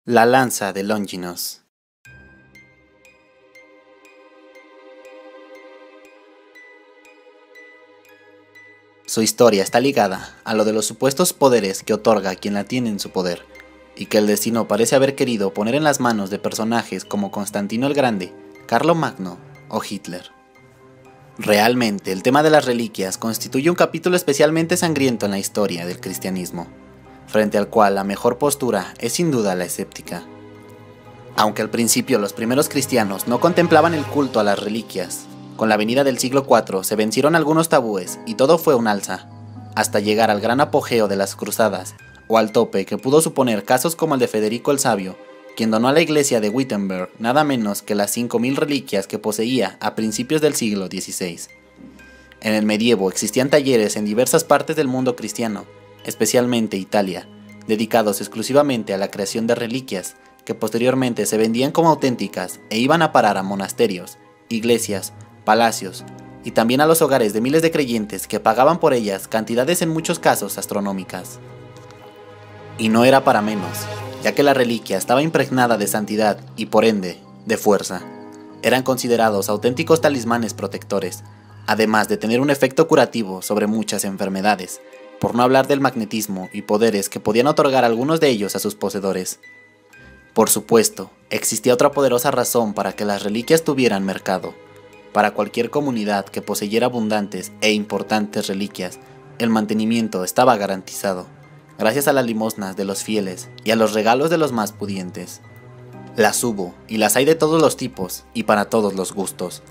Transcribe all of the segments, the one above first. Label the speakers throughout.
Speaker 1: La lanza de Longinos. Su historia está ligada a lo de los supuestos poderes que otorga quien la tiene en su poder, y que el destino parece haber querido poner en las manos de personajes como Constantino el Grande, Carlomagno o Hitler. Realmente, el tema de las reliquias constituye un capítulo especialmente sangriento en la historia del cristianismo, frente al cual la mejor postura es sin duda la escéptica. Aunque al principio los primeros cristianos no contemplaban el culto a las reliquias, con la venida del siglo IV se vencieron algunos tabúes y todo fue un alza, hasta llegar al gran apogeo de las cruzadas, o al tope que pudo suponer casos como el de Federico el Sabio, quien donó a la iglesia de Wittenberg nada menos que las 5.000 reliquias que poseía a principios del siglo XVI. En el medievo existían talleres en diversas partes del mundo cristiano, especialmente Italia, dedicados exclusivamente a la creación de reliquias, que posteriormente se vendían como auténticas e iban a parar a monasterios, iglesias, palacios, y también a los hogares de miles de creyentes que pagaban por ellas cantidades en muchos casos astronómicas. Y no era para menos, ya que la reliquia estaba impregnada de santidad y por ende, de fuerza. Eran considerados auténticos talismanes protectores, además de tener un efecto curativo sobre muchas enfermedades, por no hablar del magnetismo y poderes que podían otorgar algunos de ellos a sus poseedores. Por supuesto, existía otra poderosa razón para que las reliquias tuvieran mercado. Para cualquier comunidad que poseyera abundantes e importantes reliquias, el mantenimiento estaba garantizado, gracias a las limosnas de los fieles y a los regalos de los más pudientes. Las hubo, y las hay de todos los tipos y para todos los gustos,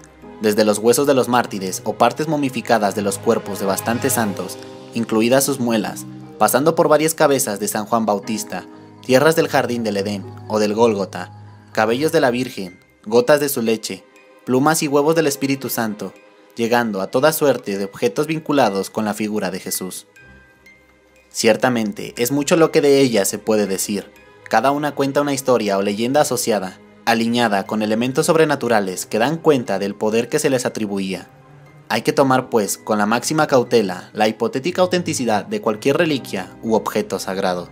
Speaker 1: desde los huesos de los mártires o partes momificadas de los cuerpos de bastantes santos, incluidas sus muelas, pasando por varias cabezas de San Juan Bautista, tierras del jardín del Edén o del Gólgota, cabellos de la Virgen, gotas de su leche, plumas y huevos del Espíritu Santo, llegando a toda suerte de objetos vinculados con la figura de Jesús. Ciertamente, es mucho lo que de ellas se puede decir. Cada una cuenta una historia o leyenda asociada, alineada con elementos sobrenaturales que dan cuenta del poder que se les atribuía. Hay que tomar pues con la máxima cautela la hipotética autenticidad de cualquier reliquia u objeto sagrado.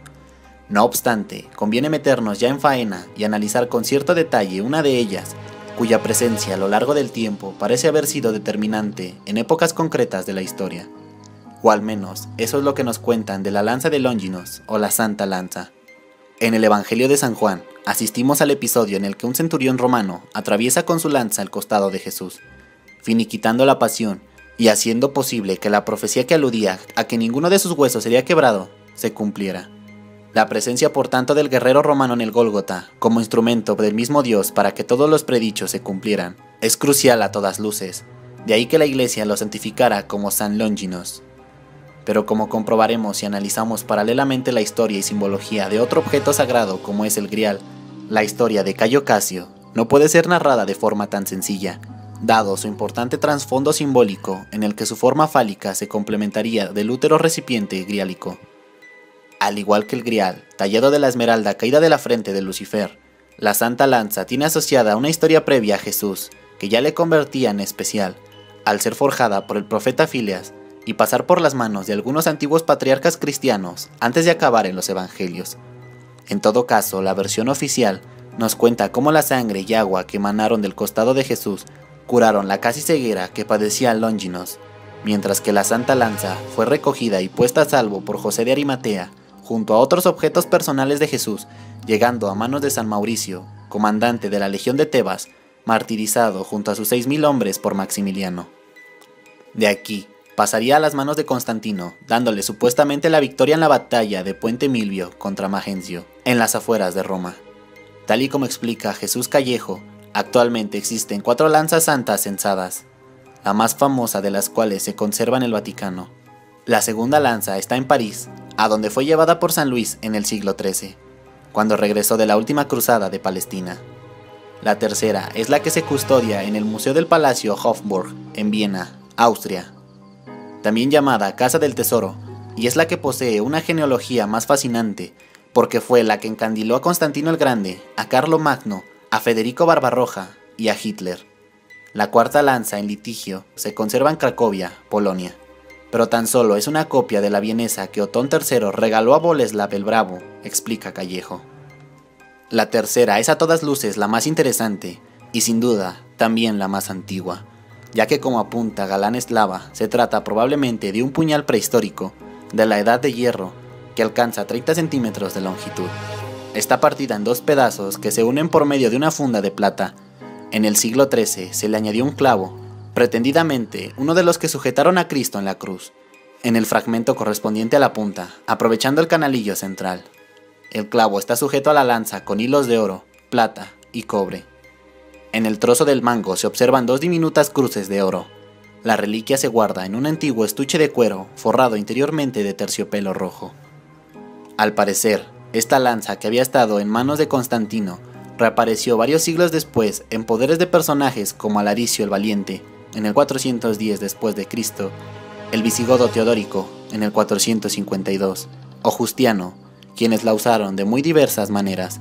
Speaker 1: No obstante, conviene meternos ya en faena y analizar con cierto detalle una de ellas, cuya presencia a lo largo del tiempo parece haber sido determinante en épocas concretas de la historia. O al menos, eso es lo que nos cuentan de la lanza de Longinos o la Santa Lanza. En el Evangelio de San Juan, asistimos al episodio en el que un centurión romano atraviesa con su lanza el costado de Jesús, finiquitando la pasión y haciendo posible que la profecía que aludía a que ninguno de sus huesos sería quebrado, se cumpliera. La presencia por tanto del guerrero romano en el Gólgota, como instrumento del mismo Dios para que todos los predichos se cumplieran, es crucial a todas luces, de ahí que la Iglesia lo santificara como San Longinos. Pero como comprobaremos si analizamos paralelamente la historia y simbología de otro objeto sagrado como es el Grial, la historia de Cayo Casio no puede ser narrada de forma tan sencilla, dado su importante trasfondo simbólico en el que su forma fálica se complementaría del útero recipiente griálico. Al igual que el Grial, tallado de la esmeralda caída de la frente de Lucifer, la Santa Lanza tiene asociada una historia previa a Jesús, que ya le convertía en especial, al ser forjada por el profeta Filias y pasar por las manos de algunos antiguos patriarcas cristianos antes de acabar en los evangelios. En todo caso, la versión oficial nos cuenta cómo la sangre y agua que emanaron del costado de Jesús curaron la casi ceguera que padecía Longinos, mientras que la Santa Lanza fue recogida y puesta a salvo por José de Arimatea, junto a otros objetos personales de Jesús, llegando a manos de San Mauricio, comandante de la Legión de Tebas, martirizado junto a sus 6.000 hombres por Maximiliano. De aquí, pasaría a las manos de Constantino, dándole supuestamente la victoria en la batalla de Puente Milvio contra Magencio, en las afueras de Roma. Tal y como explica Jesús Callejo, actualmente existen 4 lanzas santas censadas, la más famosa de las cuales se conserva en el Vaticano. La segunda lanza está en París, a donde fue llevada por San Luis en el siglo XIII, cuando regresó de la última cruzada de Palestina. La tercera es la que se custodia en el Museo del Palacio Hofburg, en Viena, Austria, también llamada Casa del Tesoro, y es la que posee una genealogía más fascinante, porque fue la que encandiló a Constantino el Grande, a Carlomagno, a Federico Barbarroja y a Hitler. La cuarta lanza en litigio se conserva en Cracovia, Polonia, pero tan solo es una copia de la vienesa que Otón III regaló a Boleslav el Bravo, explica Callejo. La tercera es a todas luces la más interesante y sin duda también la más antigua, ya que como apunta Galán Eslava, se trata probablemente de un puñal prehistórico de la Edad de Hierro que alcanza 30 centímetros de longitud. Está partida en dos pedazos que se unen por medio de una funda de plata. En el siglo XIII se le añadió un clavo, pretendidamente uno de los que sujetaron a Cristo en la cruz, en el fragmento correspondiente a la punta, aprovechando el canalillo central. El clavo está sujeto a la lanza con hilos de oro, plata y cobre. En el trozo del mango se observan dos diminutas cruces de oro. La reliquia se guarda en un antiguo estuche de cuero forrado interiormente de terciopelo rojo. Al parecer, esta lanza que había estado en manos de Constantino reapareció varios siglos después en poderes de personajes como Alaricio el Valiente en el 410 después de Cristo, el visigodo Teodórico en el 452 o Justiano, quienes la usaron de muy diversas maneras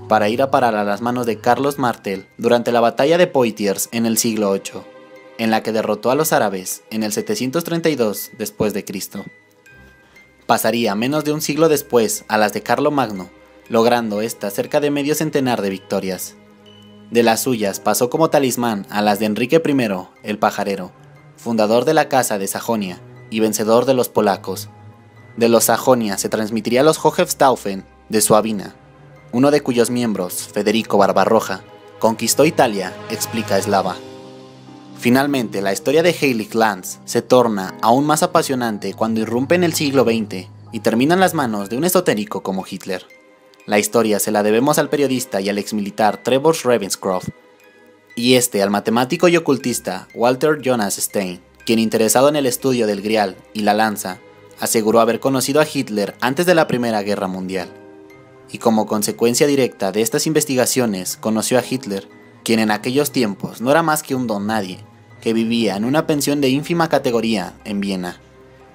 Speaker 1: para ir a parar a las manos de Carlos Martel durante la batalla de Poitiers en el siglo VIII, en la que derrotó a los árabes en el 732 después de Cristo. Pasaría menos de un siglo después a las de Carlomagno, logrando esta cerca de medio centenar de victorias. De las suyas pasó como talismán a las de Enrique I el Pajarero, fundador de la Casa de Sajonia y vencedor de los polacos. De los Sajonia se transmitiría a los Hohenstaufen de Suabina, uno de cuyos miembros, Federico Barbarroja, conquistó Italia, explica Eslava. Finalmente, la historia de Heilig Lands se torna aún más apasionante cuando irrumpe en el siglo XX y termina en las manos de un esotérico como Hitler. La historia se la debemos al periodista y al exmilitar Trevor Ravenscroft, y al matemático y ocultista Walter Jonas Stein, quien, interesado en el estudio del Grial y la lanza, aseguró haber conocido a Hitler antes de la Primera Guerra Mundial. Y como consecuencia directa de estas investigaciones conoció a Hitler, quien en aquellos tiempos no era más que un don nadie, que vivía en una pensión de ínfima categoría en Viena,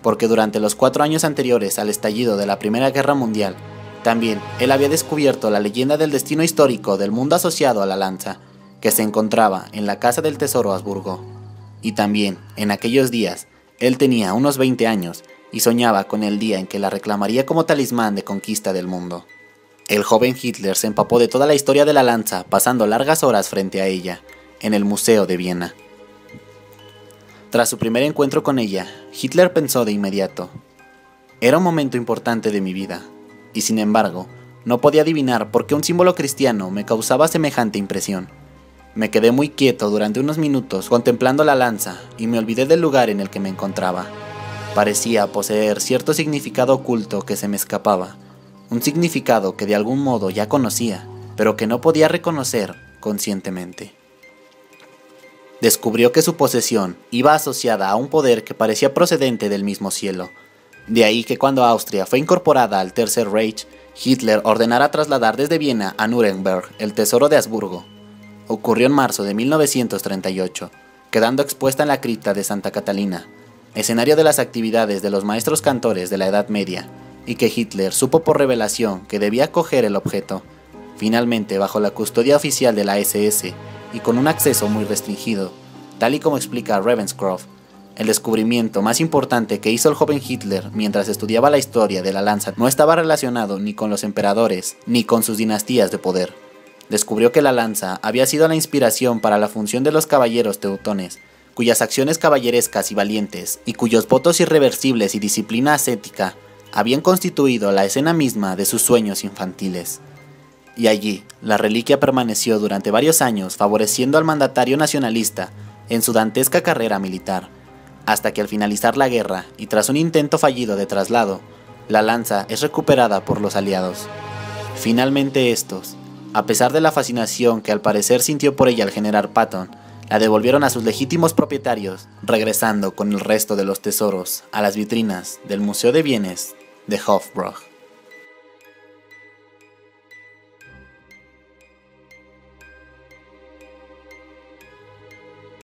Speaker 1: porque durante los 4 años anteriores al estallido de la Primera Guerra Mundial, también él había descubierto la leyenda del destino histórico del mundo asociado a la lanza, que se encontraba en la Casa del Tesoro Habsburgo. Y también, en aquellos días, él tenía unos 20 años y soñaba con el día en que la reclamaría como talismán de conquista del mundo. El joven Hitler se empapó de toda la historia de la lanza, pasando largas horas frente a ella, en el Museo de Viena. Tras su primer encuentro con ella, Hitler pensó de inmediato: era un momento importante de mi vida, y sin embargo, no podía adivinar por qué un símbolo cristiano me causaba semejante impresión. Me quedé muy quieto durante unos minutos contemplando la lanza y me olvidé del lugar en el que me encontraba. Parecía poseer cierto significado oculto que se me escapaba, un significado que de algún modo ya conocía, pero que no podía reconocer conscientemente. Descubrió que su posesión iba asociada a un poder que parecía procedente del mismo cielo. De ahí que cuando Austria fue incorporada al Tercer Reich, Hitler ordenara trasladar desde Viena a Nuremberg el tesoro de Habsburgo. Ocurrió en marzo de 1938, quedando expuesta en la cripta de Santa Catalina, escenario de las actividades de los maestros cantores de la Edad Media, y que Hitler supo por revelación que debía coger el objeto, finalmente bajo la custodia oficial de la SS y con un acceso muy restringido, tal y como explica Ravenscroft. El descubrimiento más importante que hizo el joven Hitler mientras estudiaba la historia de la lanza no estaba relacionado ni con los emperadores ni con sus dinastías de poder. Descubrió que la lanza había sido la inspiración para la función de los caballeros teutones, cuyas acciones caballerescas y valientes, y cuyos votos irreversibles y disciplina ascética habían constituido la escena misma de sus sueños infantiles. Y allí, la reliquia permaneció durante varios años favoreciendo al mandatario nacionalista en su dantesca carrera militar, hasta que al finalizar la guerra y tras un intento fallido de traslado, la lanza es recuperada por los aliados. Finalmente estos, a pesar de la fascinación que al parecer sintió por ella el general Patton, la devolvieron a sus legítimos propietarios, regresando con el resto de los tesoros a las vitrinas del Museo de Bienes de Hofbräu.